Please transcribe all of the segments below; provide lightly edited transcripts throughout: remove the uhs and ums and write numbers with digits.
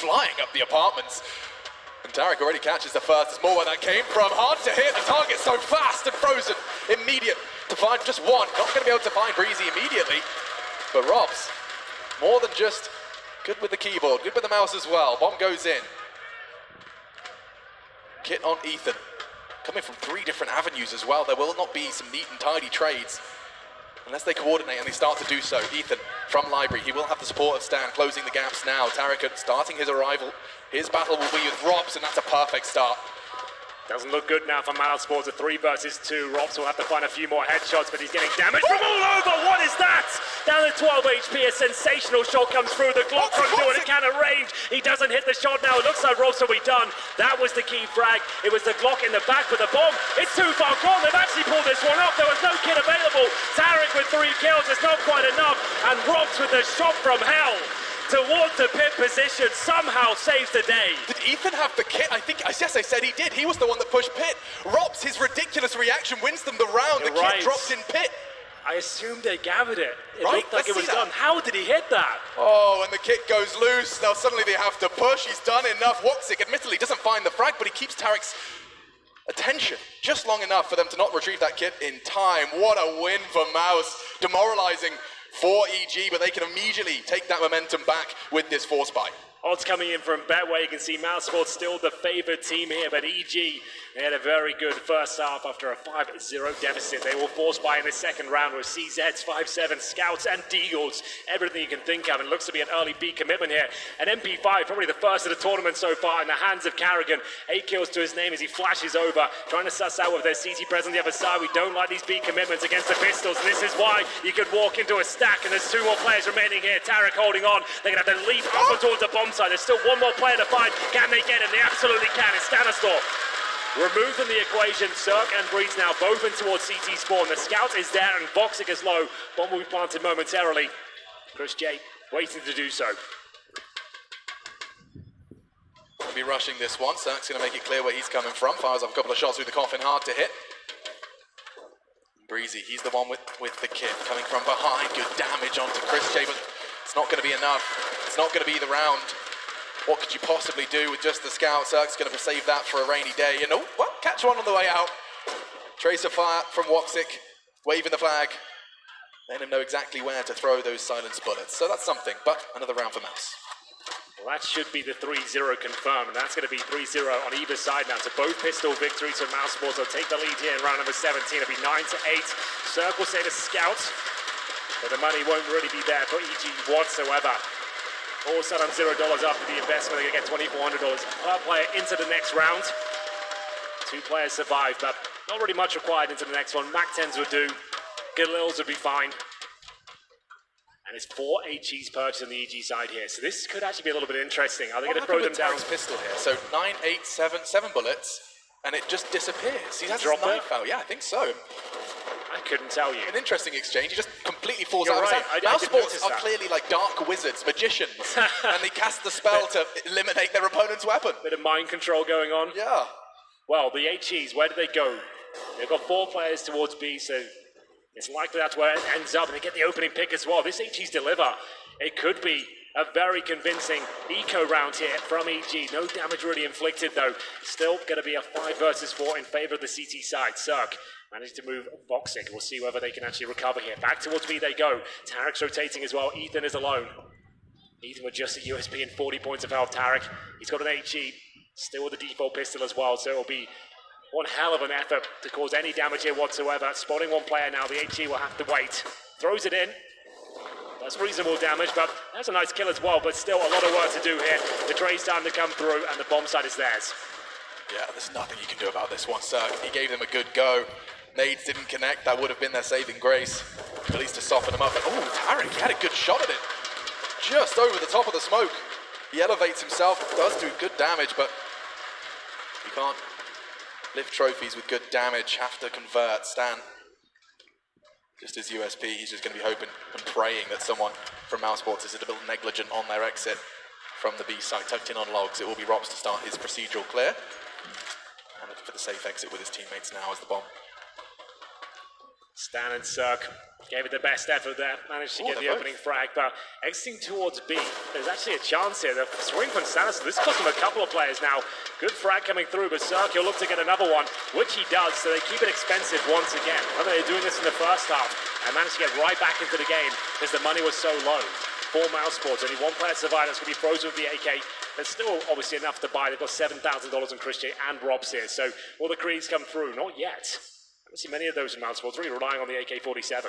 flying up the apartments. And Tarek already catches the first. There's more where that came from. Hard to hit. The target so fast and frozen. Immediate to find just one. Not going to be able to find Breezy immediately. But Robs, more than just good with the keyboard, good with the mouse as well. Bomb goes in. Kit on Ethan. Coming from 3 different avenues as well. There will not be some neat and tidy trades unless they coordinate, and they start to do so. Ethan from Library, he will have the support of Stan, closing the gaps now. Tarek starting his arrival. His battle will be with Robs, and that's a perfect start. Doesn't look good now for mousesports. A 3 versus 2. Robs will have to find a few more headshots, but he's getting damage from all over. What is that? Down at 12 HP, a sensational shot comes through. The Glock from doing a cannon range. He doesn't hit the shot now. It looks like Robs will be done. That was the key frag. It was the Glock in the back with the bomb. It's too far gone. They've actually pulled this one off. There was no kit available. Tarek with 3 kills. It's not quite enough. And Robs with the shot from hell towards the pit position somehow saves the day. Did Ethan have the kit? I think, yes, I said he did. He was the one that pushed pit. Robs, his ridiculous reaction wins them the round. You're the right. kit drops in pit. I assumed they gathered it. It Right, looked like let's it was see that. done. How did he hit that? Oh, and the kit goes loose. Now suddenly they have to push. He's done enough. Woxic admittedly doesn't find the frag, but he keeps Tarek's attention just long enough for them to not retrieve that kit in time. What a win for Mouse. Demoralizing for EG, but they can immediately take that momentum back with this force buy. Odds coming in from Betway. You can see mousesports still the favored team here, but EG, they had a very good first half after a 5-0 deficit. They will force buy in the second round with CZs, 5-7, Scouts, and Deagles. Everything you can think of, and looks to be an early B commitment here. And MP5, probably the first of the tournament so far, in the hands of Carrigan. 8 kills to his name as he flashes over, trying to suss out with their CT present on the other side. We don't like these B commitments against the Pistols, and this is why you could walk into a stack, and there's 2 more players remaining here. Tarek holding on. They're going to have to leap up towards the bomb side. There's still 1 more player to find. Can they get him? They absolutely can. It's Stanistor. Removed from the equation. Cirque and Breeze now both in towards CT spawn. The Scout is there and Voxic is low. Bomb will be planted momentarily. Chris J waiting to do so. We'll be rushing this one. Cirque's going to make it clear where he's coming from. Fires off a couple of shots through the coffin. Hard to hit. Breezy, he's the one with the kit. Coming from behind. Good damage onto Chris J, but it's not going to be enough. It's not going to be the round. What could you possibly do with just the Scout? Cirque's going to save that for a rainy day. You know what? Catch one on the way out. Tracer fire from Woxic, waving the flag. Letting him know exactly where to throw those silence bullets. So that's something, but another round for Mouse. Well, that should be the 3-0 confirmed, and that's going to be 3-0 on either side now. So both pistol victories for mousesports. They'll take the lead here in round number 17. It'll be 9-8. Cirque will say to Scout, but the money won't really be there for EG whatsoever. All set on $0 after the investment. They're going to get $2,400 per player into the next round. 2 players survive, but not really much required into the next one. Mac-10s would do. Galils would be fine. And it's 4 HEs purchased on the EG side here. So this could actually be a little bit interesting. Are they going to throw them down? Tarek's pistol here. So 9, 8, 7 bullets, and it just disappears. He has his Drop it? knife out. Yeah, I think so. I couldn't tell you. An interesting exchange. He just completely falls You're out right. of his hand. I Mouse did sports notice are that. clearly like dark wizards, magicians, and they cast the spell to eliminate their opponent's weapon. Bit of mind control going on. Yeah. Well, the HEs, where do they go? They've got 4 players towards B, so it's likely that's where it ends up, and they get the opening pick as well. This HEs deliver. It could be a very convincing eco round here from EG. No damage really inflicted, though. Still going to be a 5 versus 4 in favor of the CT side. Cirque managed to move Voxic. We'll see whether they can actually recover here. Back towards B they go. Tarek's rotating as well. Ethan is alone. Ethan with just a USB and 40 points of health. Tarek, he's got an HE. Still with the default pistol as well, so it'll be one hell of an effort to cause any damage here whatsoever. Spotting 1 player now. The HE will have to wait. Throws it in. That's reasonable damage, but that's a nice kill as well, but still a lot of work to do here. The trade's starting to come through, and the bomb side is theirs. Yeah, there's nothing you can do about this one, sir. He gave them a good go. Nades didn't connect. That would have been their saving grace, at least to soften them up. But, oh, Tarek, he had a good shot at it. Just over the top of the smoke. He elevates himself, does do good damage, but you can't lift trophies with good damage. Have to convert. Stan, just his USP, he's just going to be hoping and praying that someone from mousesports is a little negligent on their exit from the B site. Tucked in on logs, it will be Robs to start his procedural clear. And looking for the safe exit with his teammates now as the bomb. Stan and Cirque Gave it the best effort there, managed to get the opening frag, but exiting towards B, there's actually a chance here. The swing from Stanis, this cost him a couple of players now. Good frag coming through, but Cirque will look to get another one, which he does, so they keep it expensive once again. Remember, they're doing this in the first half, and managed to get right back into the game because the money was so low. For mousesports, only one player survived. That's going to be frozen with the AK. There's still obviously enough to buy. They've got $7,000 on Christian and Rob's here, so will the Creeds come through? Not yet. I haven't seen many of those in mousesports, really relying on the AK-47.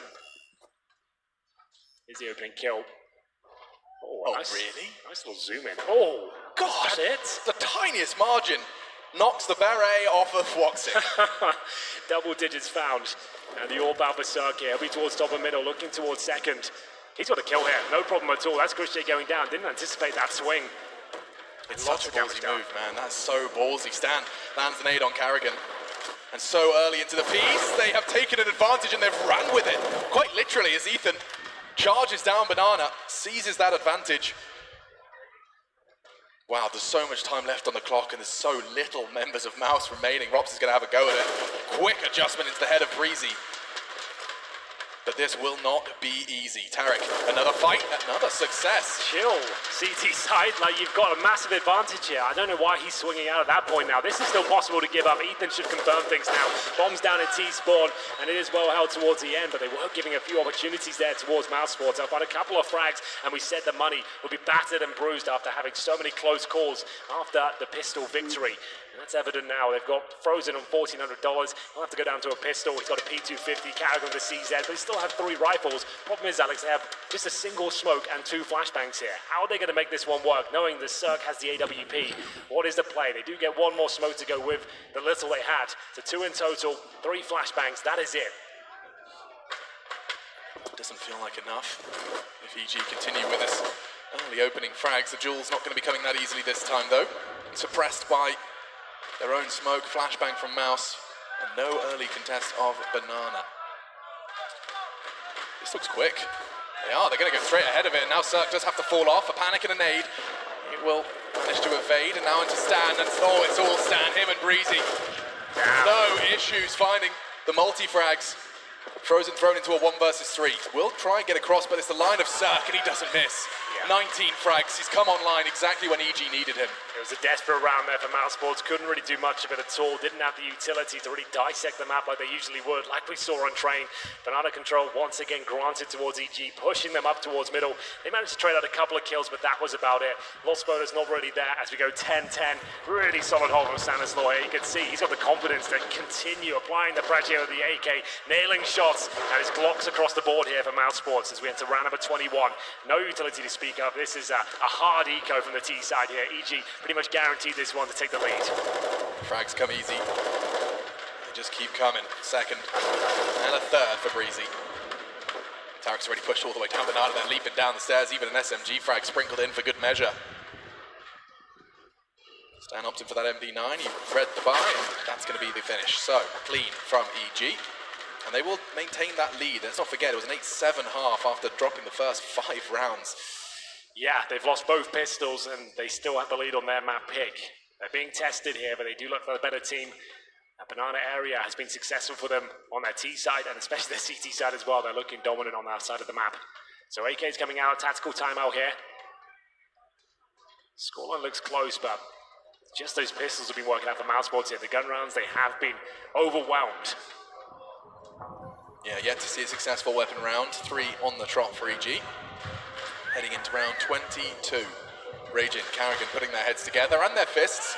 Here's the opening kill. Oh, nice, really? Nice little zoom in. Oh, God, that's it. The tiniest margin knocks the beret off of Woxic. Double digits found. And the all-bound Berserk here. He'll be towards top and middle, looking towards second. He's got a kill here, no problem at all. That's Christian going down. Didn't anticipate that swing. It's such a ballsy move, man. That's so ballsy. Stan lands an aid on Carrigan. And so early into the piece, they have taken an advantage and they've ran with it. Quite literally, as Ethan charges down Banana, seizes that advantage. Wow, there's so much time left on the clock and there's so little members of Mouse remaining. Robs is going to have a go at it. Quick adjustment into the head of Breezy. But this will not be easy. Tarek, another fight, another success. Chill, CT side, like you've got a massive advantage here. I don't know why he's swinging out at that point now. This is still possible to give up. Ethan should confirm things now. Bombs down in T-spawn, and it is well held towards the end, but they were giving a few opportunities there towards mousesports. I've got a couple of frags, and we said the money will be battered and bruised after having so many close calls after the pistol victory. And that's evident now. They've got Frozen on $1,400. He'll have to go down to a pistol. He's got a P250, Carrigan with a CZ, but he still have 3 rifles. Problem is, Alex, they have just a single smoke and 2 flashbangs here. How are they going to make this one work, knowing the Cirque has the AWP? What is the play? They do get 1 more smoke to go with the little they had. So 2 in total, 3 flashbangs. That is it. Doesn't feel like enough. If EG continue with this early opening frags, the Jewel's not going to be coming that easily this time, though. Suppressed by their own smoke, flashbang from Mouse, and no early contest of Banana. This looks quick. They're going to go straight ahead of it, and now Cirque does have to fall off. A panic and a nade. It will manage to evade, and now into Stan, and it's all Stan, him and Breezy. No issues finding the multi-frags. Frozen thrown into a 1 versus 3. Will try and get across, but it's the line of Cirque, and he doesn't miss. 19 frags. He's come online exactly when EG needed him. It was a desperate round there for mousesports. Couldn't really do much of it at all. Didn't have the utility to really dissect the map like they usually would, like we saw on Train. Banana control once again granted towards EG, pushing them up towards middle. They managed to trade out a couple of kills, but that was about it. Lost bonus not really there as we go 10-10. Really solid hold from Stanislaw. You can see he's got the confidence to continue applying the pressure with the AK, nailing shots, and his blocks across the board here for mousesports as we enter round number 21. No utility to speak of. This is a hard eco from the T side here. EG pretty much guaranteed this one to take the lead. Frags come easy. They just keep coming. Second and a third for Breezy. Tarek's already pushed all the way down Banana, then leaping down the stairs. Even an SMG frag sprinkled in for good measure. Stan opting for that MD9. He read the buy, and that's going to be the finish. So, clean from EG. And they will maintain that lead. Let's not forget, it was an 8-7 half after dropping the first 5 rounds. Yeah, they've lost both pistols and they still have the lead on their map pick. They're being tested here, but they do look for the better team. That Banana area has been successful for them on their T side and especially their CT side as well. They're looking dominant on that side of the map. So AK's coming out, tactical timeout here. Scoreline looks close, but just those pistols have been working out for mousesports here. The gun rounds, they have been overwhelmed. Yeah, yet to see a successful weapon round. 3 on the trot for EG. Heading into round 22. Raging, Carrigan putting their heads together and their fists.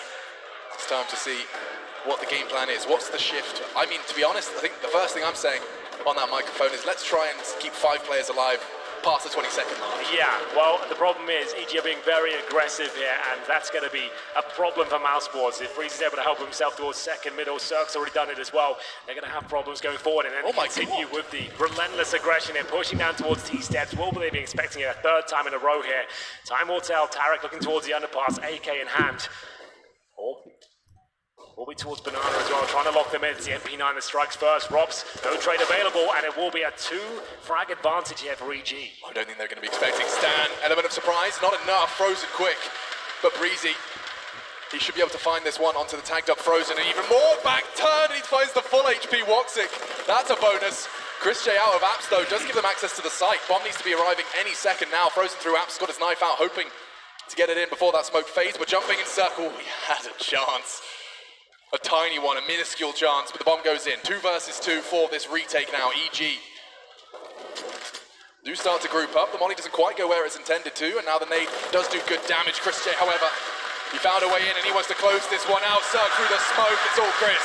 It's time to see what the game plan is. What's the shift? I mean, to be honest, I think the first thing I'm saying on that microphone is let's try and keep 5 players alive past the 22nd mark. Yeah, well, the problem is EG are being very aggressive here, and that's going to be a problem for mousesports. If Breezy's able to help himself towards second, middle, Cirque's already done it as well. They're going to have problems going forward, and then continue with the relentless aggression here, pushing down towards T-steps. Will they be expecting it a 3rd time in a row here? Time will tell. Tarek looking towards the underpass, AK in hand. Will be towards Banana as well, trying to lock them in. It's the MP9 that strikes first. Robs, no trade available, and it will be a 2-frag advantage here for EG. I don't think they're going to be expecting Stan. Element of surprise, not enough. Frozen quick, but Breezy, he should be able to find this one onto the tagged up Frozen, and even more back turn, and he finds the full HP Woxic. That's a bonus. Chris J out of apps though does give them access to the site. Bomb needs to be arriving any second now. Frozen through apps, got his knife out, hoping to get it in before that smoke fades, but jumping in circle, he had a chance. A tiny one, a minuscule chance, but the bomb goes in. 2 versus 2 for this retake now. EG do start to group up. The molly doesn't quite go where it's intended to, and now the nade does do good damage. Chris J, however, he found a way in and he wants to close this one out. Cirque through the smoke, it's all Chris.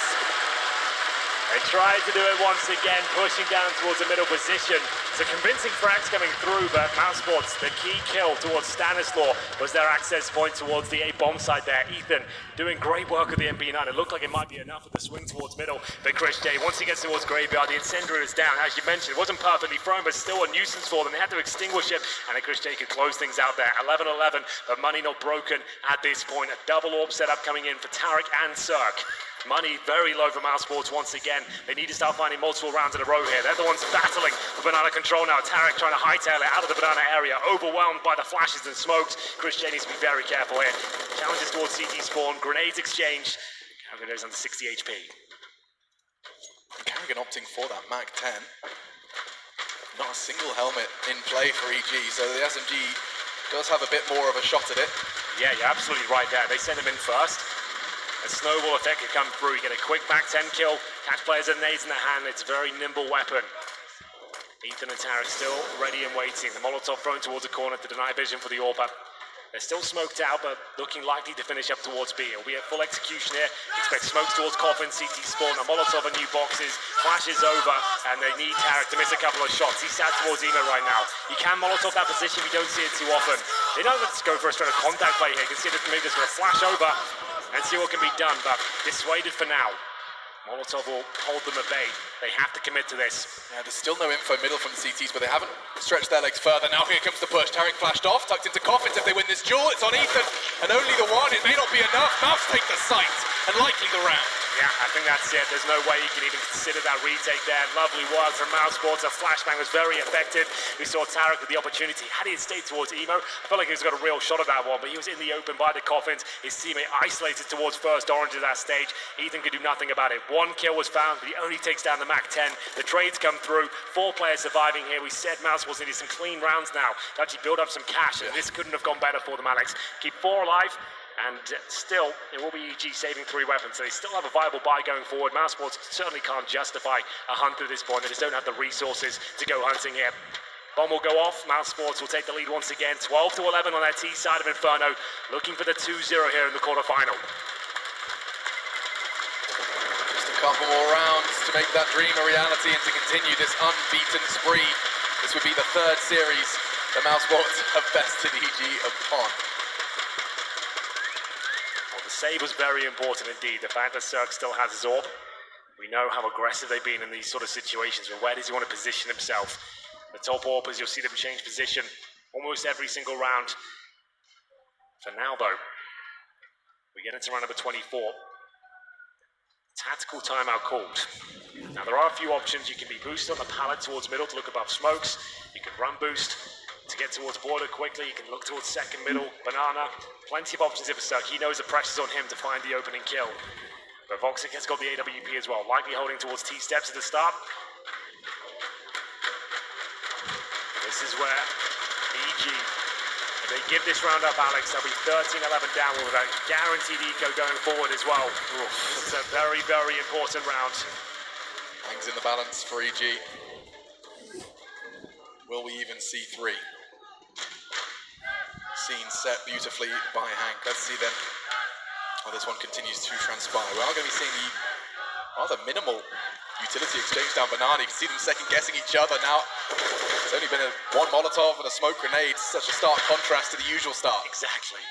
They tried to do it once again, pushing down towards the middle position. So convincing frags coming through, but mousesports, the key kill towards Stanislaw was their access point towards the A bomb side there. Ethan doing great work with the MP9. It looked like it might be enough with the swing towards middle, but Chris J, once he gets towards Graveyard, the incendiary is down. As you mentioned, it wasn't perfectly thrown, but still a nuisance for them. They had to extinguish it, and then Chris J could close things out there. 11-11, but money not broken at this point. A double orb setup coming in for Tarek and Cirque. Money very low for mousesports once again. They need to start finding multiple rounds in a row here. They're the ones battling for banana control now. Tarek trying to hightail it out of the banana area, overwhelmed by the flashes and smokes. Chris J needs to be very careful here. Challenges towards CT spawn, grenades exchanged. Carrigan goes under 60 HP. Carrigan opting for that Mag 10. Not a single helmet in play for EG, so the SMG does have a bit more of a shot at it. Yeah, you're absolutely right there. They send him in first. A snowball effect could come through. You get a quick back 10 kill, catch players with nades in the hand. It's a very nimble weapon. Ethan and Tarek still ready and waiting. The Molotov thrown towards the corner to deny vision for the AWP. They're still smoked out, but looking likely to finish up towards B. It'll be a full execution here. Expect smokes towards Coffin, CT spawn, a Molotov and new boxes, flashes over, and they need Tarek to miss a couple of shots. He's sat towards Emo right now. You can Molotov that position, we don't see it too often. They don't let's go for a straight contact play here. You can see that maybe there's going to flash over and see what can be done, but dissuaded for now. Molotov will hold them at bay. They have to commit to this. Yeah, there's still no info middle from the CTs, but they haven't stretched their legs further. Now here comes the push. Tarek flashed off, tucked into Coffins. If they win this duel, it's on Ethan, and only the one. It may not be enough. Mouse take the site, and likely the round. Yeah, I think that's it. There's no way you can even consider that retake there. Lovely work from mousesports. A flashbang was very effective. We saw Tarek with the opportunity. Had he stayed towards Emo, I felt like he was got a real shot at that one, but he was in the open by the Coffins. His teammate isolated towards first orange at that stage. Ethan could do nothing about it. 1 kill was found, but he only takes down the Mac 10. The trades come through. 4 players surviving here. We said mousesports needed some clean rounds now to actually build up some cash, and this couldn't have gone better for them, Alex. Keep 4 alive. And still, it will be EG saving 3 weapons, so they still have a viable buy going forward. Mousesports certainly can't justify a hunt at this point. They just don't have the resources to go hunting here. Bomb will go off. Mousesports will take the lead once again. 12-11 on their T side of Inferno, looking for the 2-0 here in the quarterfinal. Just a couple more rounds to make that dream a reality and to continue this unbeaten spree. This would be the 3rd series that Mousesports have bested EG upon. Save was very important indeed. The fact that Cirque still has his AWP. We know how aggressive they've been in these sort of situations, but where does he want to position himself? The top AWPers, you'll see them change position almost every single round. For now, though, we get into round number 24. Tactical timeout called. Now, there are a few options. You can be boosted on the pallet towards middle to look above smokes. You can run boost to get towards border quickly. You can look towards second middle, banana. Plenty of options here for Cirque. He knows the pressure's on him to find the opening kill. But Voxic has got the AWP as well, likely holding towards T-steps at the start. This is where EG, if they give this round up, Alex, they'll be 13-11 down with a guaranteed eco going forward as well. It's a very, very important round. Hangs in the balance for EG. Will we even see 3? Scene set beautifully by Hank. Let's see then how this one continues to transpire. We are going to be seeing the rather minimal utility exchange down Banana. You can see them second guessing each other now. It's only been one Molotov and a smoke grenade. Such a stark contrast to the usual start. Exactly.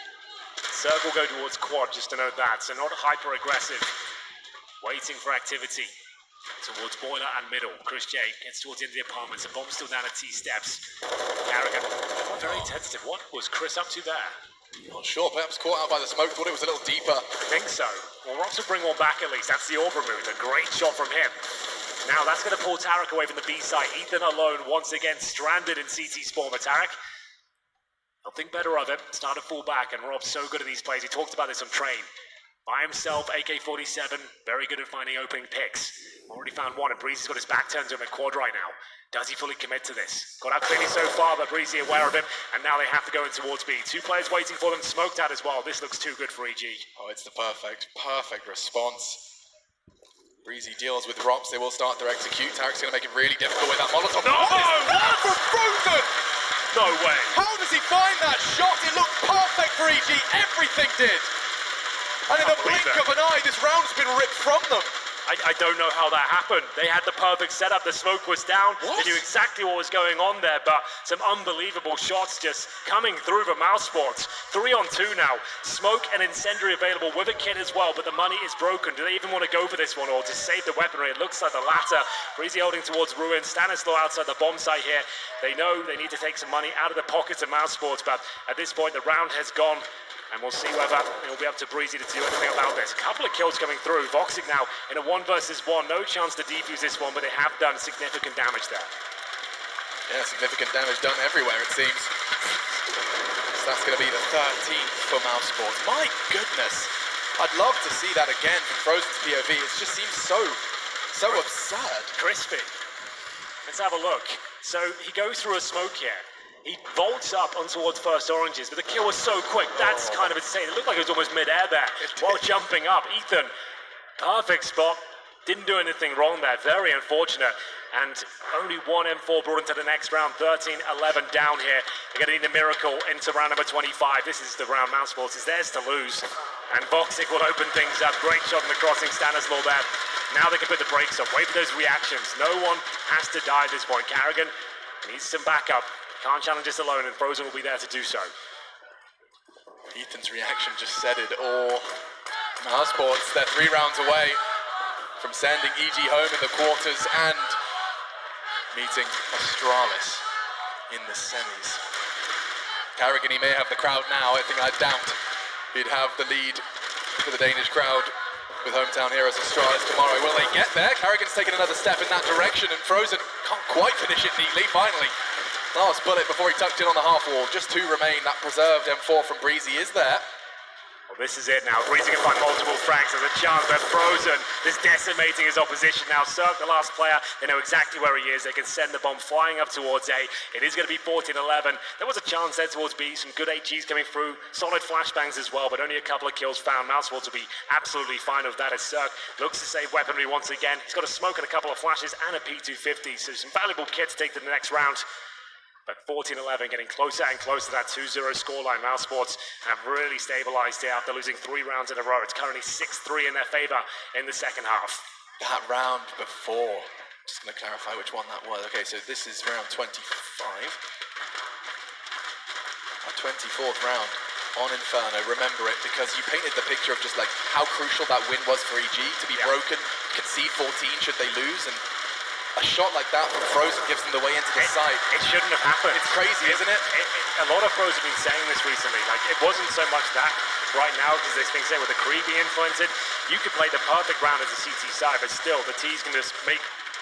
Cirque will go towards quad, just to note that. So not hyper aggressive. Waiting for activity. Towards boiler and middle. Chris J gets towards the end of the apartments. The bomb's still down at T-steps. Carrigan, very tentative. What was Chris up to there? Not sure. Perhaps caught out by the smoke. Thought it was a little deeper. I think so. Well, Ross will bring one back at least. That's the Orb remove. A great shot from him. Now that's going to pull Tarek away from the B side. Ethan alone once again stranded in CT spawn. But Tarek, he'll think better of it. Start to fall back, and Rob's so good at these plays. He talked about this on train. By himself, AK-47, very good at finding opening picks. Already found one, and Breezy's got his back turned to him at quad right now. Does he fully commit to this? Got out cleanly so far, but Breezy aware of him, and now they have to go in towards B. Two players waiting for them, smoked out as well. This looks too good for EG. Oh, it's the perfect response. Breezy deals with Rops, they will start their execute. Tarek's going to make it really difficult with that Molotov. No! What from Frozen? No way. How does he find that shot? It looked perfect for EG, everything did. And in the blink of an eye, this round's been ripped from them. I don't know how that happened. They had the perfect setup. The smoke was down. What? They knew exactly what was going on there, but some unbelievable shots just coming through for mousesports. 3 on 2 now. Smoke and incendiary available with a kit as well, but the money is broken. Do they even want to go for this one or to save the weaponry? It looks like the latter. Breezy holding towards Ruin. Stanislaw outside the bomb site here. They know they need to take some money out of the pockets of mousesports, but at this point the round has gone. And we'll see whether it'll be up to Breezy to do anything about this. A couple of kills coming through. Voxic now in a 1 versus 1. No chance to defuse this one, but they have done significant damage there. Yeah, significant damage done everywhere, it seems. So that's going to be the 13th for mousesports. My goodness. I'd love to see that again from Frozen's POV. It just seems so absurd. Crispy. Let's have a look. So he goes through a smoke here. He vaults up on towards first oranges, but the kill was so quick. That's kind of insane. It looked like it was almost mid-air there while jumping up. Ethan, perfect spot. Didn't do anything wrong there. Very unfortunate. And only one M4 brought into the next round. 13-11 down here. They're going to need a miracle into round number 25. This is the round mousesports is theirs to lose. And Voxic will open things up. Great shot in the crossing. Stanislaw there. Now they can put the brakes on. Wait for those reactions. No one has to die at this point. Carrigan needs some backup. Can't challenge this alone, and Frozen will be there to do so. Ethan's reaction just said it all. mousesports, they're 3 rounds away from sending EG home in the quarters and meeting Astralis in the semis. Carrigan, he may have the crowd now. I think I doubt he'd have the lead for the Danish crowd with hometown heroes Astralis tomorrow. Will they get there? Carrigan's taken another step in that direction, and Frozen can't quite finish it neatly, finally. Last bullet before he tucked in on the half wall. Just 2 remain. That preserved M4 from Breezy is there. Well, this is it now. Breezy can find multiple frags. There's a chance that Frozen is decimating his opposition now. Cirque, the last player, they know exactly where he is. They can send the bomb flying up towards A. It is going to be 14-11. There was a chance there towards B. Some good HGs coming through. Solid flashbangs as well, but only a couple of kills found. mousesports will be absolutely fine with that as Cirque looks to save weaponry once again. He's got a smoke and a couple of flashes and a P250, so some valuable kit to take to the next round. But 14-11, getting closer and closer to that 2-0 scoreline. mousesports have really stabilized here after losing 3 rounds in a row. It's currently 6-3 in their favor in the second half. That round before, just going to clarify which one that was. Okay, so this is round 25. Our 24th round on Inferno. Remember it, because you painted the picture of just like how crucial that win was for EG to be broken, concede 14 should they lose, and a shot like that from Frozen gives them the way into the site. It shouldn't have happened. It's crazy, isn't it? A lot of pros have been saying this recently. Like, it wasn't so much that right now, because this being said, with the Kree being influenced, you could play the perfect round as a CT side, but still, the T's can just make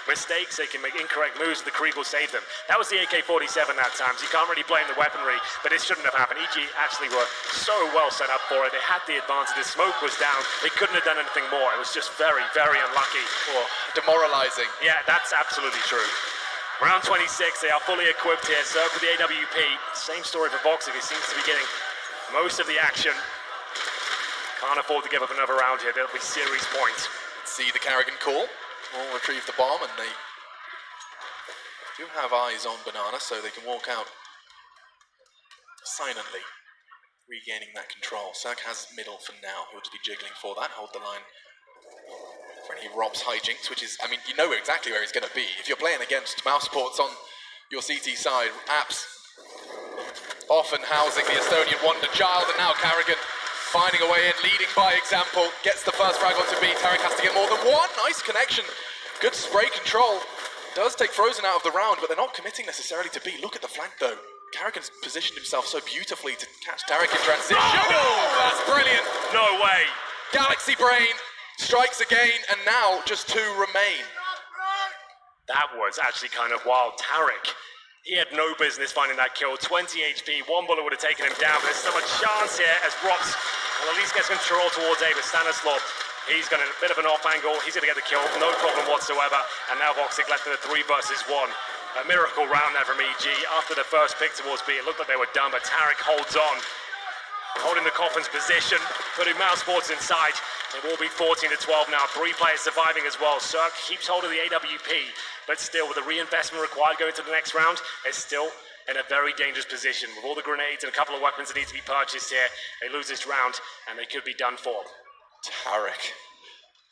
mistakes, they can make incorrect moves, the Krieg will save them. That was the AK-47 that time, so you can't really blame the weaponry, but it shouldn't have happened. EG actually were so well set up for it. They had the advantage. The smoke was down. They couldn't have done anything more. It was just very, very unlucky. Oh, demoralizing. Yeah, that's absolutely true. Round 26, they are fully equipped here. Served for the AWP. Same story for Voxic, who seems to be getting most of the action. Can't afford to give up another round here. There'll be series points. See the Carrigan call. Will retrieve the bomb, and they do have eyes on Banana, so they can walk out silently, regaining that control. Cirque has middle for now. He'll just be jiggling for that. Hold the line for any Rob's hijinks, which is, I mean, you know exactly where he's going to be. If you're playing against mousesports on your CT side, Apps often housing the Estonian wonder child, and now Carrigan finding a way in, leading by example, gets the first frag onto B. Tarek has to get more than one. Nice connection. Good spray control. Does take Frozen out of the round, but they're not committing necessarily to B. Look at the flank, though. Carrigan's positioned himself so beautifully to catch Tarek in transition. Oh, that's brilliant. No way. Galaxy Brain strikes again, and now just 2 remain. That was actually kind of wild. Tarek, He had no business finding that kill. 20 HP, one bullet would have taken him down, but there's still a chance here as Rox will at least get control towards Ava Stanislaw. He's got a bit of an off angle. He's going to get the kill, no problem whatsoever. And now Voxic left in a 3 versus 1. A miracle round there from EG. After the first pick towards B, it looked like they were done, but Tarek holds on, holding the Coffin's position, putting mousesports inside. It will be 14 to 12 now. 3 players surviving as well. Cirque keeps hold of the AWP, but still with the reinvestment required going to the next round, it's still in a very dangerous position. With all the grenades and a couple of weapons that need to be purchased here, they lose this round and they could be done for. Tarek.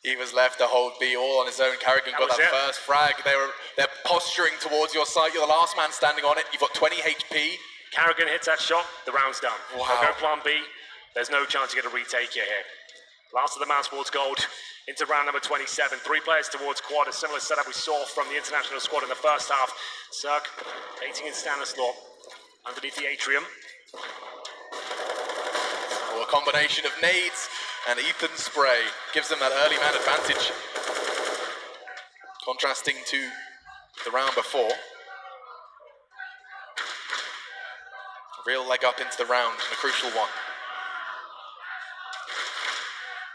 He was left to hold B all on his own. Carrigan got that first frag. They're posturing towards your site. You're the last man standing on it. You've got 20 HP. Carrigan hits that shot, the round's done. Wow. So go plan B. There's no chance you get a retake here. Last of the mousesports gold into round number 27. 3 players towards quad, a similar setup we saw from the international squad in the first half. Cirque waiting in Stanislaw underneath the atrium. Oh, a combination of nades and Ethan's spray gives them that early man advantage. Contrasting to the round before. A real leg up into the round and a crucial one.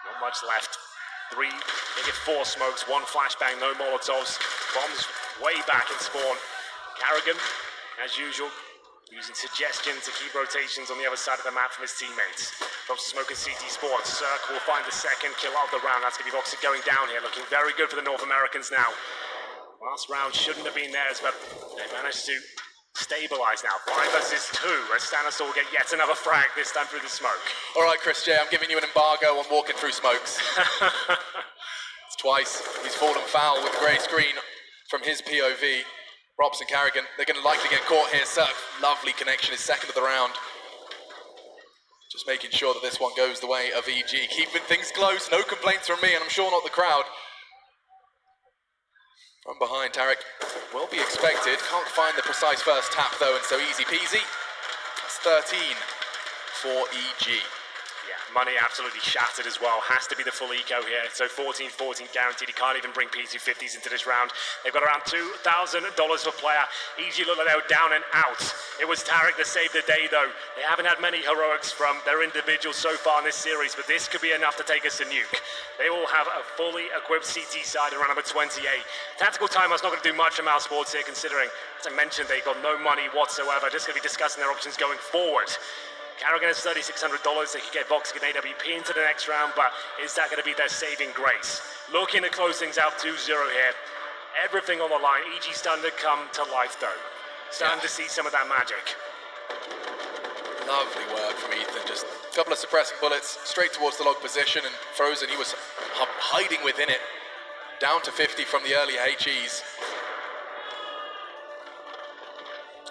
Not much left. 3, they get 4 smokes, 1 flashbang, no Molotovs. Bombs way back in spawn. Carrigan, as usual, using suggestion to keep rotations on the other side of the map from his teammates. Drops smoke at CT Sports. Cirque will find the second kill of the round. That's going to be Voxic going down here, looking very good for the North Americans now. Last round shouldn't have been theirs, but they managed to stabilize now. 5 versus 2, as Stanislaw will get yet another frag, this time through the smoke. All right, Chris J, I'm giving you an embargo on walking through smokes. It's twice. He's fallen foul with grey screen from his POV. Rops and Carrigan, they're going to likely get caught here. Cirque, lovely connection, his second of the round. Just making sure that this one goes the way of EG. Keeping things close, no complaints from me, and I'm sure not the crowd. From behind, Tarek will be expected. Can't find the precise first tap though, and so easy peasy. That's 13 for EG. Yeah, money absolutely shattered as well. Has to be the full eco here. So 14-14 guaranteed. He can't even bring P250s into this round. They've got around $2,000 per player. EG looked like they were down and out. It was Tarek that saved the day though. They haven't had many heroics from their individuals so far in this series, but this could be enough to take us to nuke. They will have a fully equipped CT side around number 28. Tactical timeout's not going to do much for mousesports here, considering, as I mentioned, they've got no money whatsoever. Just going to be discussing their options going forward. Carrigan has $3,600. They could get Voxic and AWP into the next round, but is that going to be their saving grace? Looking to close things out 2-0 here. Everything on the line. EG starting to come to life, though. Starting to see some of that magic. Lovely work from Ethan. Just a couple of suppressing bullets straight towards the log position, and Frozen, he was hiding within it. Down to 50 from the early HEs.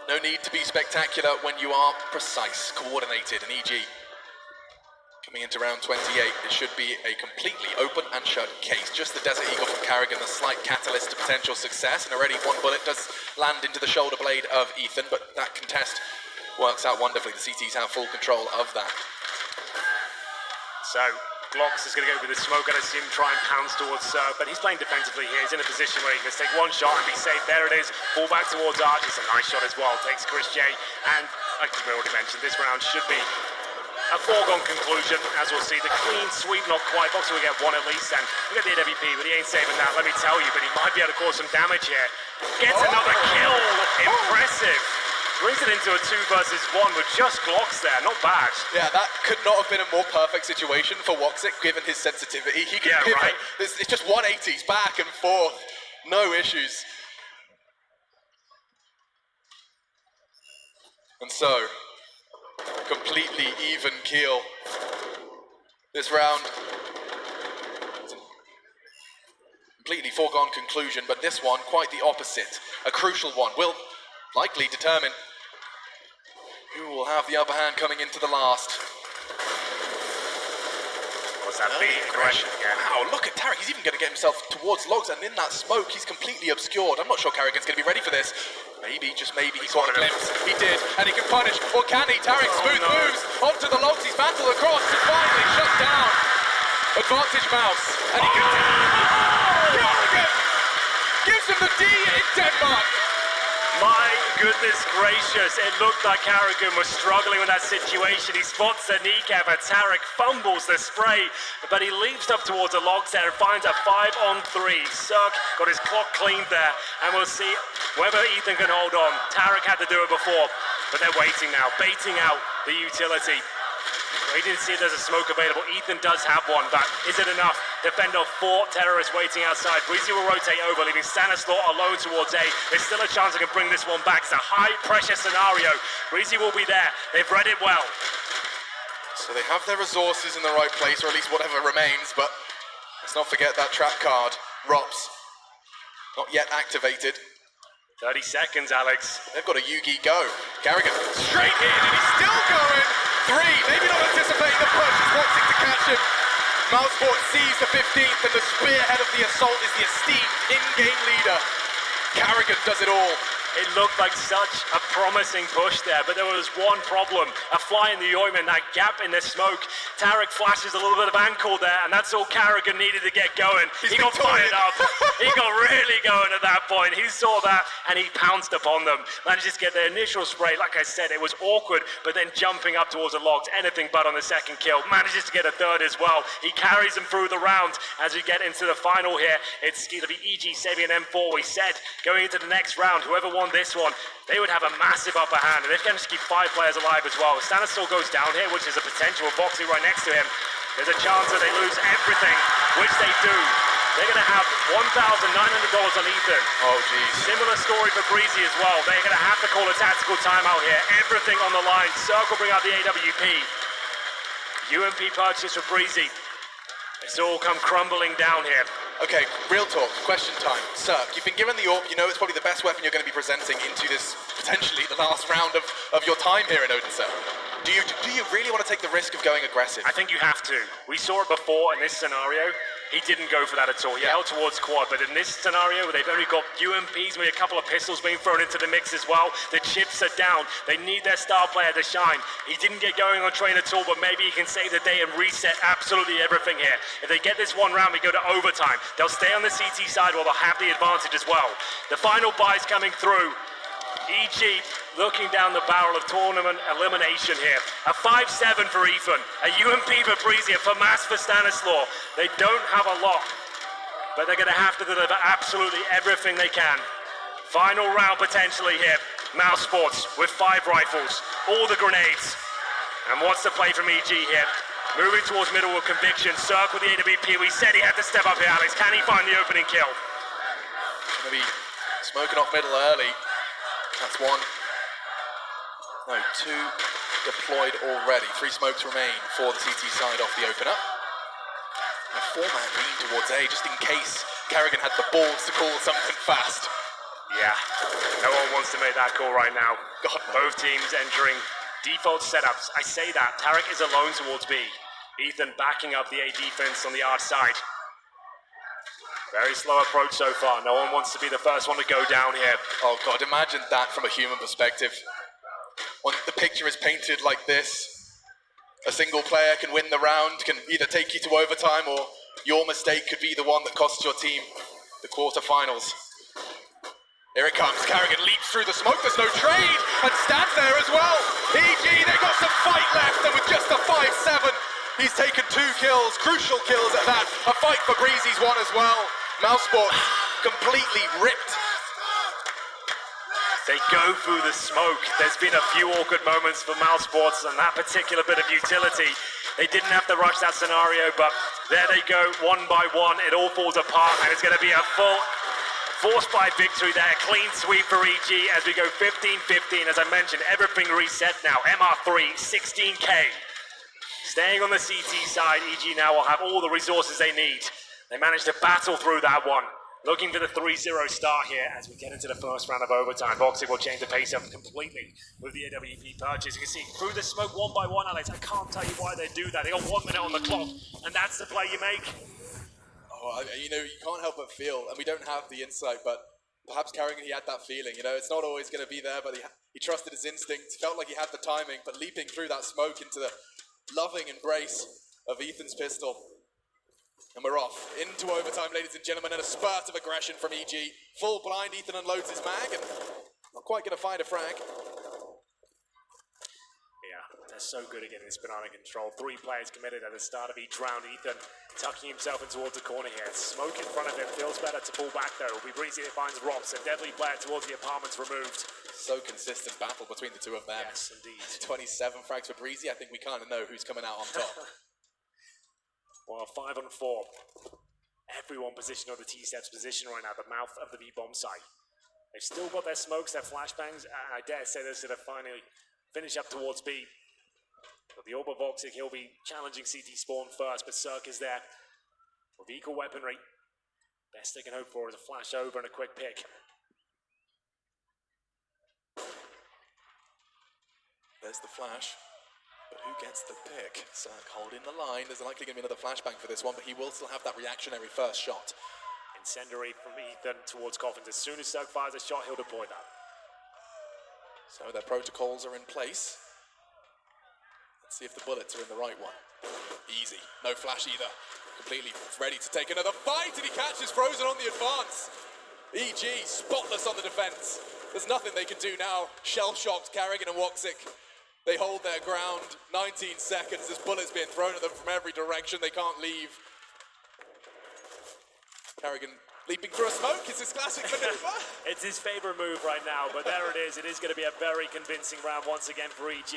No need to be spectacular when you are precise, coordinated, and EG. Coming into round 28, it should be a completely open and shut case. Just the Desert Eagle from Carrigan, the slight catalyst to potential success, and already 1 bullet does land into the shoulder blade of Ethan, but that contest works out wonderfully. The CTs have full control of that. So, Glocks is going to go with the smoke, I assume, try and pounce towards Cirque, but he's playing defensively here. He's in a position where he can just take 1 shot and be safe. There it is. Fall back towards Arch. It's a nice shot as well. Takes Chris J. And, like we already mentioned, this round should be a foregone conclusion, as we'll see. The clean sweep, not quite. Boxer will get 1 at least, and we got the AWP, but he ain't saving that, let me tell you. But he might be able to cause some damage here. Gets another kill. Impressive. Brings it into a 2 versus 1 with just Glocks there, not bad. Yeah, that could not have been a more perfect situation for Voxic, given his sensitivity. He can pivot. Right. It's just 180s, back and forth, no issues. And so, completely even keel. This round, it's a completely foregone conclusion, but this one, quite the opposite. A crucial one, will likely determine who will have the upper hand coming into the last. What's that big aggression again? Wow, look at Tarek. He's even going to get himself towards logs, and in that smoke, he's completely obscured. I'm not sure Carrigan's going to be ready for this. Maybe, just maybe, he got a glimpse. He did, and he can punish. Or can he? Tarek smooth moves onto the logs. He's battled across and finally shut down. Advantage mouse, and he can. Carrigan gives him the D in Denmark. My goodness gracious, it looked like Carrigan was struggling with that situation. He spots the kneecap and Tarek fumbles the spray, but he leaps up towards the logs there and finds a 5-on-3. Cirque got his clock cleaned there, and we'll see whether Ethan can hold on. Tarek had to do it before, but they're waiting now, baiting out the utility. We didn't see if there's a smoke available. Ethan does have one, but is it enough? Defend off 4 terrorists waiting outside. Breezy will rotate over, leaving Stanislaw alone towards A. There's still a chance they can bring this one back. It's a high-pressure scenario. Breezy will be there. They've read it well. So they have their resources in the right place, or at least whatever remains, but let's not forget that trap card. Rops, not yet activated. 30 seconds, Alex. They've got a Yugi go. Carrigan straight in, and he's still going. 3, maybe not anticipating the push, he's wanting to catch him. mousesports sees the 15th, and the spearhead of the assault is the esteemed in-game leader. Carrigan does it all. It looked like such a promising push there, but there was one problem. A fly in the ointment, that gap in the smoke. Tarek flashes a little bit of ankle there, and that's all Carrigan needed to get going. He got fired up. He got really going at that point. He saw that, and he pounced upon them. Manages to get the initial spray. Like I said, it was awkward, but then jumping up towards the logs, anything but on the second kill. Manages to get a third as well. He carries them through the round as we get into the final here. It's going to be EG saving an M4. We said going into the next round, whoever won this one, they would have a massive upper hand, and they can just keep 5 players alive as well. If Stanislaw goes down here, which is a potential of Boxy right next to him, there's a chance that they lose everything, which they do. They're going to have $1,900 on Ethan. Oh, geez. Similar story for Breezy as well. They're going to have to call a tactical timeout here. Everything on the line. Circle bring out the AWP. UMP purchase for Breezy. It's all come crumbling down here. Okay, real talk, question time. Cirque, you've been given the AWP, you know it's probably the best weapon you're going to be presenting into this, potentially, the last round of your time here in Odense. Do you really want to take the risk of going aggressive? I think you have to. We saw it before in this scenario. He didn't go for that at all. He held towards quad, but in this scenario where they've only got UMPs, maybe a couple of pistols being thrown into the mix as well, the chips are down. They need their star player to shine. He didn't get going on train at all, but maybe he can save the day and reset absolutely everything here. If they get this one round, we go to overtime. They'll stay on the CT side while they'll have the advantage as well. The final buy's coming through. EG looking down the barrel of tournament elimination here. A 5-7 for Ethan, a UMP for Breezy, a FAMAS for Stanislaw. They don't have a lot, but they're going to have to deliver absolutely everything they can. Final round potentially here. mousesports with 5 rifles, all the grenades. And what's the play from EG here? Moving towards middle with conviction. Cirque with the AWP. We said he had to step up here, Alex. Can he find the opening kill? Going to be smoking off middle early. That's 1. No, 2 deployed already. 3 smokes remain for the CT side off the opener. A 4-man lean towards A, just in case Carrigan had the balls to call something fast. Yeah, no one wants to make that call right now. God, no. Both teams entering default setups. I say that. Tarek is alone towards B. Ethan backing up the A defense on the R side. Very slow approach so far. No one wants to be the first one to go down here. Oh God, imagine that from a human perspective. When the picture is painted like this, a single player can win the round, can either take you to overtime, or your mistake could be the one that costs your team the quarterfinals. Here it comes, Carrigan leaps through the smoke, there's no trade, and stands there as well. EG, they've got some fight left, and with just a 5-7, he's taken 2 kills, crucial kills at that. A fight for Breezy's one as well. mousesports completely ripped. They go through the smoke. There's been a few awkward moments for mousesports and that particular bit of utility. They didn't have to rush that scenario, but there they go, one by one. It all falls apart, and it's going to be a full force by victory there. Clean sweep for EG as we go 15-15. As I mentioned, everything reset now. MR3, 16K. Staying on the CT side, EG now will have all the resources they need. They managed to battle through that one. Looking for the 3-0 start here as we get into the first round of overtime. Boxy will change the pace up completely with the AWP purchase. You can see through the smoke one by one, Alex. I can't tell you why they do that. They got 1 minute on the clock, and that's the play you make. Oh, you know, you can't help but feel, and we don't have the insight, but perhaps Carrigan, he had that feeling. You know, it's not always going to be there, but he trusted his instincts, felt like he had the timing, but leaping through that smoke into the loving embrace of Ethan's pistol. And we're off into overtime, ladies and gentlemen, and a spurt of aggression from EG. Full blind, Ethan unloads his mag, and Not quite going to find a frag. Yeah, they're so good at getting this banana control. 3 players committed at the start of each round. Ethan tucking himself in towards the corner here. Smoke in front of him. Feels better to pull back though. It'll be Breezy that finds Rops. A deadly player towards the apartments removed. So consistent battle between the two of them. Yes, indeed. 27 frags for Breezy. I think we kind of know who's coming out on top. Well, 5 on 4. Everyone positioned on the T-Steps position right now, the mouth of the B-bomb site. They've still got their smokes, their flashbangs, and I dare say they're going to finally finish up towards B. But the Orba Voxic, he'll be challenging CT Spawn first, but Cirque is there with equal weaponry. Best they can hope for is a flash over and a quick pick. There's the flash, but who gets the pick? Cirque holding the line. There's likely going to be another flashbang for this one, but he will still have that reactionary first shot. Incendiary from Ethan towards Coffins. As soon as Cirque fires a shot, he'll deploy that. So their protocols are in place. Let's see if the bullets are in the right one. Easy. No flash either. Completely ready to take another fight, and he catches Frozen on the advance. EG spotless on the defense. There's nothing they can do now. Shell-shocked Carrigan and Woxic. They hold their ground. 19 seconds. There's bullets being thrown at them from every direction. They can't leave. Carrigan leaping through a smoke is his classic maneuver. It's his favorite move right now, but there it is. It is going to be a very convincing round once again for EG.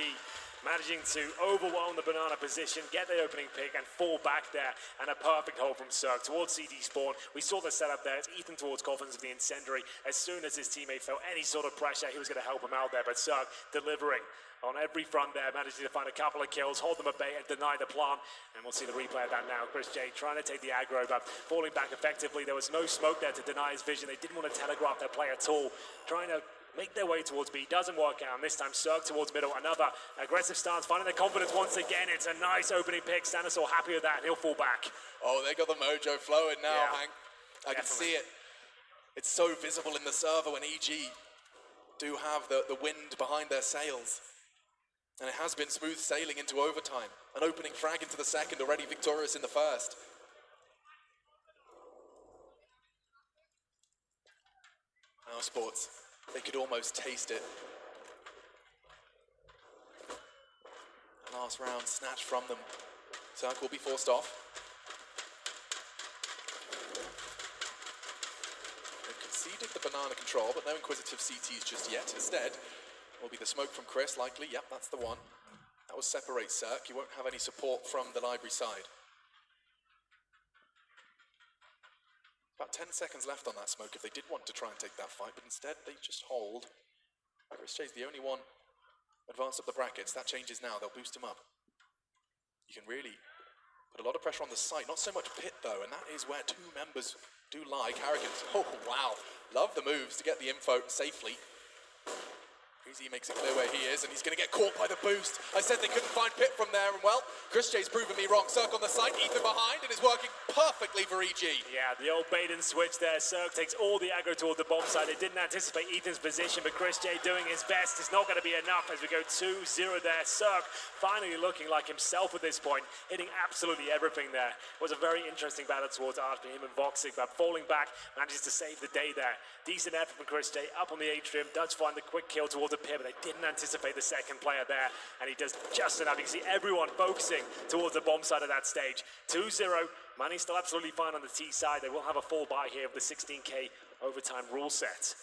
Managing to overwhelm the banana position, get the opening pick, and fall back there. And a perfect hold from Cirque towards CT Spawn. We saw the setup there. It's Ethan towards Coffins with the incendiary. As soon as his teammate felt any sort of pressure, he was going to help him out there. But Cirque delivering on every front there, managing to find a couple of kills, hold them at bay, and deny the plant. And we'll see the replay of that now. Chris J trying to take the aggro, but falling back effectively. There was no smoke there to deny his vision. They didn't want to telegraph their play at all. Trying to make their way towards B, doesn't work out. And this time Cirque towards middle, another aggressive stance, finding their confidence once again. It's a nice opening pick. Stanislaw happy with that, and he'll fall back. Oh, they got the mojo flowing now, Yeah, Hank. I can see it. It's so visible in the server when EG do have the wind behind their sails. And it has been smooth sailing into overtime. An opening frag into the second, already victorious in the first. mousesports, they could almost taste it. Last round snatched from them. Cirque will be forced off. They've conceded the banana control, but no inquisitive CTs just yet. Instead, will be the smoke from Chris, likely. Yep, that's the one. That will separate Cirque. You won't have any support from the library side. About 10 seconds left on that smoke if they did want to try and take that fight, but instead they just hold. Chris J's the only one advanced up the brackets. That changes now. They'll boost him up. You can really put a lot of pressure on the site. Not so much pit, though, and that is where two members do lie. Carrigan, oh, wow. Love the moves to get the info safely. Breezy makes it clear where he is, and he's going to get caught by the boost. I said they couldn't find pit from there, and well, Chris J's proven me wrong. Cirque on the side, Ethan behind, and is working perfectly for EG. Yeah, the old bait and switch there. Cirque takes all the aggro toward the bomb side. They didn't anticipate Ethan's position, but Chris J doing his best. It's not going to be enough as we go 2-0 there. Cirque finally looking like himself at this point, hitting absolutely everything there. It was a very interesting battle towards Arch between him and Voxic, but falling back, manages to save the day there. Decent effort from Chris J, up on the atrium, does find the quick kill towards the pit, but they didn't anticipate the second player there, and he does just enough. You can see everyone focusing towards the bomb side of that stage. 2-0, Manny's still absolutely fine on the T side. They will have a fall by here of the 16k overtime rule set.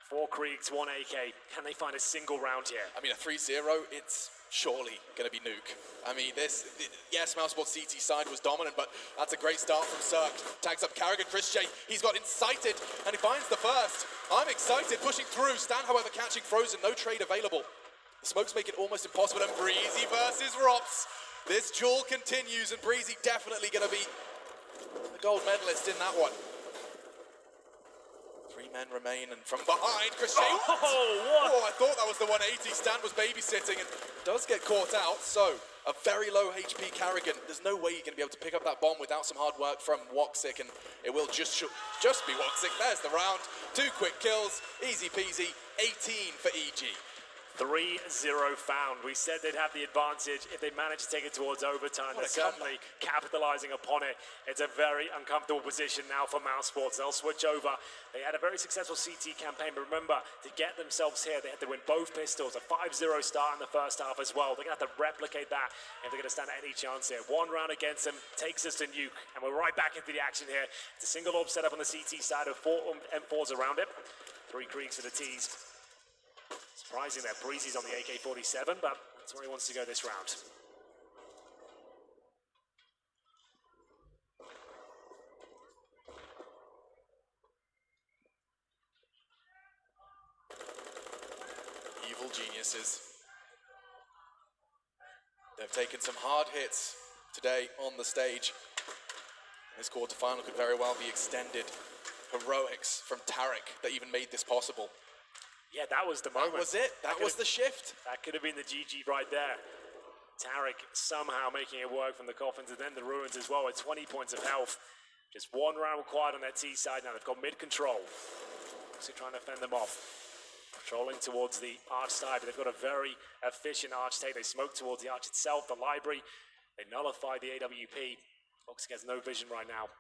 4 Kriegs, 1 AK. Can they find a single round here? I mean, a 3-0, it's surely going to be nuke. I mean, yes, mousesports CT side was dominant, but that's a great start from Cirque. Tags up Carrigan, Chris J, he's got incited, and he finds the first. I'm excited, pushing through. Stan, however, catching Frozen, no trade available. The smokes make it almost impossible, and Breezy versus Rops. This duel continues, and Breezy definitely going to be the gold medalist in that one. 3 men remain, and from behind, Chris J. Oh, what? Oh, I thought that was the 180. Stan was babysitting and does get caught out. So, a very low HP Carrigan. There's no way you're going to be able to pick up that bomb without some hard work from Woxic, and it will just be Woxic. There's the round. 2 quick kills, easy peasy. 18 for EG. 3-0 found. We said they'd have the advantage if they managed to take it towards overtime. They're certainly capitalizing upon it. It's a very uncomfortable position now for mousesports. They'll switch over. They had a very successful CT campaign, but remember, to get themselves here, they had to win both pistols. A 5-0 start in the first half as well. They're going to have to replicate that if they're going to stand any chance here. One round against them takes us to nuke, and we're right back into the action here. It's a single orb set up on the CT side of 4 M4s around it. 3 Kriegs for the Ts. Surprising that Breezy's on the AK-47, but that's where he wants to go this round. Evill Geniuses. They've taken some hard hits today on the stage. This quarterfinal could very well be extended. Heroics from Tarek that even made this possible. Yeah, that was the moment. That was it. That was the shift. That could have been the GG right there. Tarek somehow making it work from the coffins and then the ruins as well with 20 points of health. Just one round required on their T side now. They've got mid control. So trying to fend them off. Patrolling towards the arch side, but they've got a very efficient arch take. They smoke towards the arch itself, the library. They nullify the AWP. Fox has no vision right now.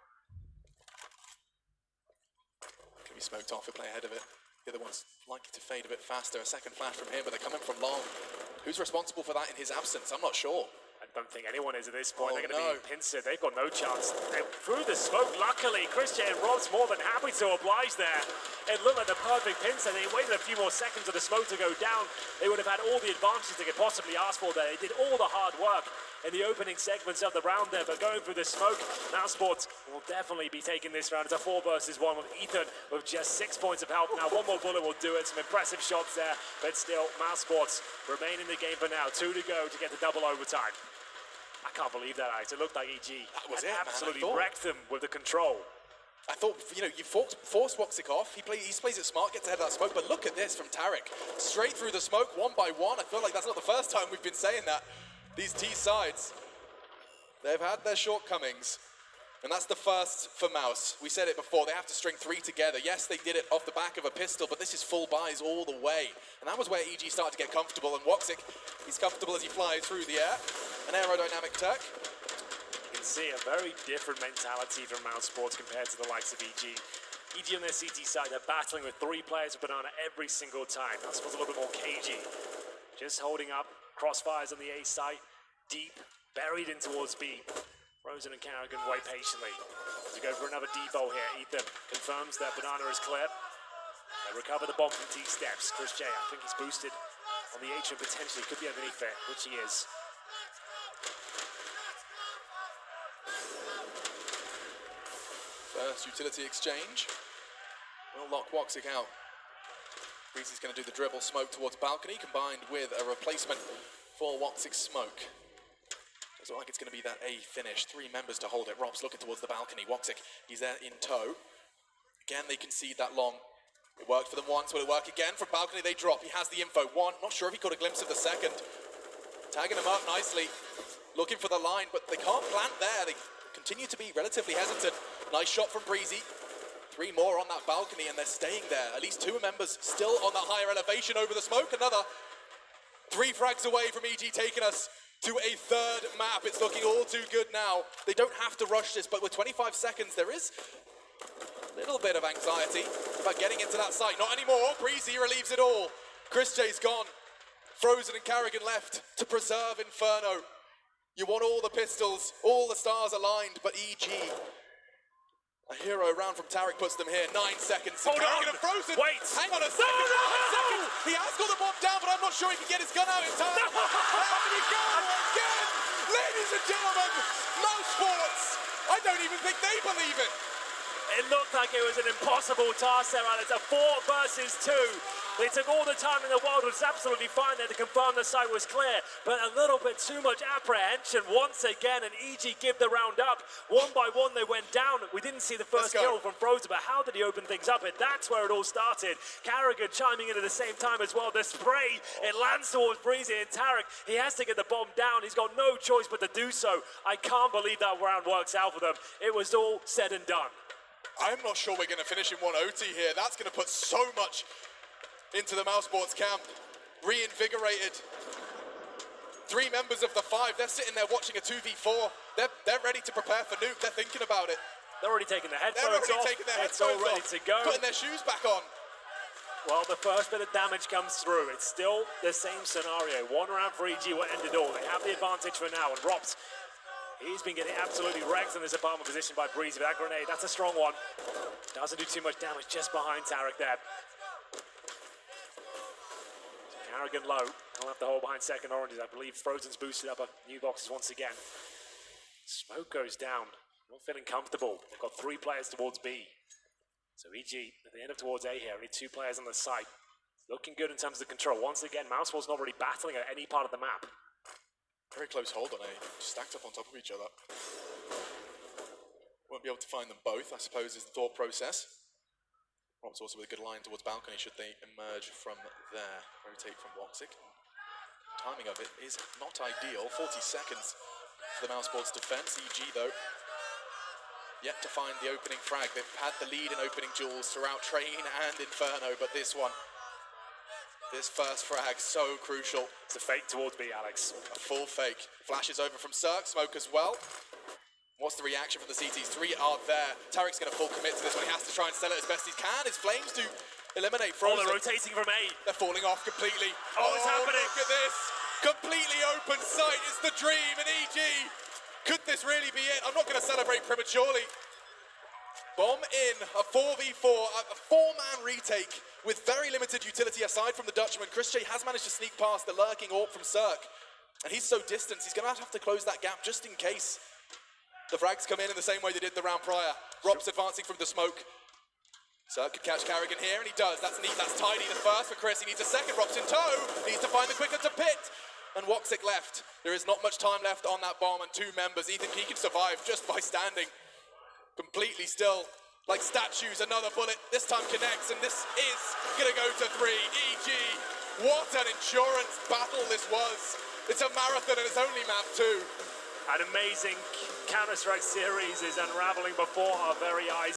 Can be smoked off, he'll play ahead of it. The other one's likely to fade a bit faster. A second flash from him, but they're coming from long. Who's responsible for that in his absence? I'm not sure. I don't think anyone is at this point. Oh, they're going to be pincered. They've got no chance. They're through the smoke, luckily. Christian and Rob's more than happy to oblige there. It looked like the perfect pincer. They waited a few more seconds for the smoke to go down. They would have had all the advantages they could possibly ask for there. They did all the hard work in the opening segments of the round there, but going through the smoke, mousesports will definitely be taking this round. It's a 4 versus 1 with Ethan with just 6 points of health. Now, one more bullet will do it. Some impressive shots there, but still, mousesports remain in the game for now. 2 to go to get the double overtime. I can't believe that, Alex. It looked like EG absolutely wrecked them with the control. I thought, you know, you force Woxic off. He plays it smart, gets ahead of that smoke, but look at this from Tarek. Straight through the smoke, 1 by 1. I feel like that's not the first time we've been saying that. These T sides, they've had their shortcomings, and that's the first for Mouse. We said it before, they have to string 3 together. Yes, they did it off the back of a pistol, but this is full buys all the way. And that was where EG started to get comfortable, and Woxic, he's comfortable as he flies through the air. An aerodynamic Turk. You can see a very different mentality from mousesports compared to the likes of EG. EG on their CT side, they're battling with 3 players of Banana every single time. Mousesports a little bit more cagey. Just holding up, crossfires on the A site, deep, buried in towards B. Rosen and Carrigan wait patiently to go for another devo here. Ethan confirms that Banana is clear. They recover the bomb from T steps. Chris J, I think he's boosted on the atrium potentially. Could be underneath it, which he is. First utility exchange. Will lock Woxic out. Breezy's going to do the dribble smoke towards balcony, combined with a replacement for Woxic's smoke. Doesn't look like it's going to be that A finish. 3 members to hold it. Rob's looking towards the balcony. Woxic, he's there in tow. Again, they concede that long. It worked for them once. Will it work again? From balcony, they drop. He has the info. 1. Not sure if he caught a glimpse of the second. Tagging him up nicely. Looking for the line, but they can't plant there. They continue to be relatively hesitant. Nice shot from Breezy. 3 more on that balcony, and they're staying there. At least 2 members still on that higher elevation over the smoke. Another 3 frags away from EG, taking us to a 3rd map. It's looking all too good now. They don't have to rush this, but with 25 seconds, there is a little bit of anxiety about getting into that site. Not anymore. Breezy relieves it all. Chris J's gone. Frozen and Carrigan left to preserve Inferno. You want all the pistols, all the stars aligned, but EG, a hero round from Tarek puts them here. 9 seconds. Hold Carrigan on. and Frozen. Wait. Hang on a second. No. 9 seconds. He has got the bomb down, but I'm not sure he can get his gun out in time. No. How did he go again? Ladies and gentlemen, mousesports. I don't even think they believe it. It looked like it was an impossible task there, and it's a 4 versus 2. They took all the time in the world, it was absolutely fine there to confirm the site was clear, but a little bit too much apprehension once again, and EG give the round up. 1 by 1 they went down. We didn't see the first kill from Frozen, but how did he open things up? And that's where it all started. Carrigan chiming in at the same time as well. The spray, it lands towards Breezy, and Tarek, he has to get the bomb down. He's got no choice but to do so. I can't believe that round works out for them. It was all said and done. I'm not sure we're going to finish in 1 OT here. That's going to put so much into the mousesports camp. reinvigorated. 3 members of the 5, they're sitting there watching a 2v4. They're ready to prepare for nuke. They're thinking about it. They're already taking the headphones They're already off. taking their It's all headphones ready off, to go. putting their shoes back on. Well, the first bit of damage comes through. It's still the same scenario. 1 round for EG will end it all. They have the advantage for now, and Rops, he's been getting absolutely wrecked in this apartment position by Breezy. That grenade, that's a strong one. Doesn't do too much damage just behind Tarek there. Carrigan low. He'll have to hold behind second oranges. I believe Frozen's boosted up a new boxes once again. Smoke goes down. Not feeling comfortable. They've got 3 players towards B. So EG, they end up towards A here. Only 2 players on the site. Looking good in terms of the control. Once again, mousesports not really battling at any part of the map. Very close hold on A, stacked up on top of each other. Won't be able to find them both, I suppose, is the thought process. Rob's also with a good line towards balcony should they emerge from there. Rotate from Woxic. Timing of it is not ideal. 40 seconds for the mousesports defense. EG, though, yet to find the opening frag. They've had the lead in opening duels throughout Train and Inferno, but this one, this first frag, so crucial. It's a fake towards B, Alex. A full fake. Flashes over from Cirque, Smoke as well. What's the reaction from the CTs? 3 are there. Tarek's going to full commit to this one. He has to try and sell it as best he can. His flames do eliminate Frozen. Oh, they're rotating from A. They're falling off completely. Oh, it's happening. Look at this. Completely open sight. It's the dream in EG. Could this really be it? I'm not going to celebrate prematurely. Bomb in, a 4v4, a 4-man retake with very limited utility aside from the Dutchman. Chris J has managed to sneak past the lurking AWP from Cirque. And he's so distant, he's going to have to close that gap just in case the frags come in the same way they did the round prior. Rob's advancing from the smoke. Cirque could catch Carrigan here, and he does. That's neat, that's tidy. The first for Chris, he needs a second. Rob's in tow, needs to find the quicker to pit. And Woxic left. There is not much time left on that bomb, and 2 members. Ethan, he can survive just by standing completely still, like statues. Another bullet, this time connects, and this is gonna go to 3. EG, what an endurance battle this was. It's a marathon, and it's only map 2. An amazing Counter-Strike series is unraveling before our very eyes.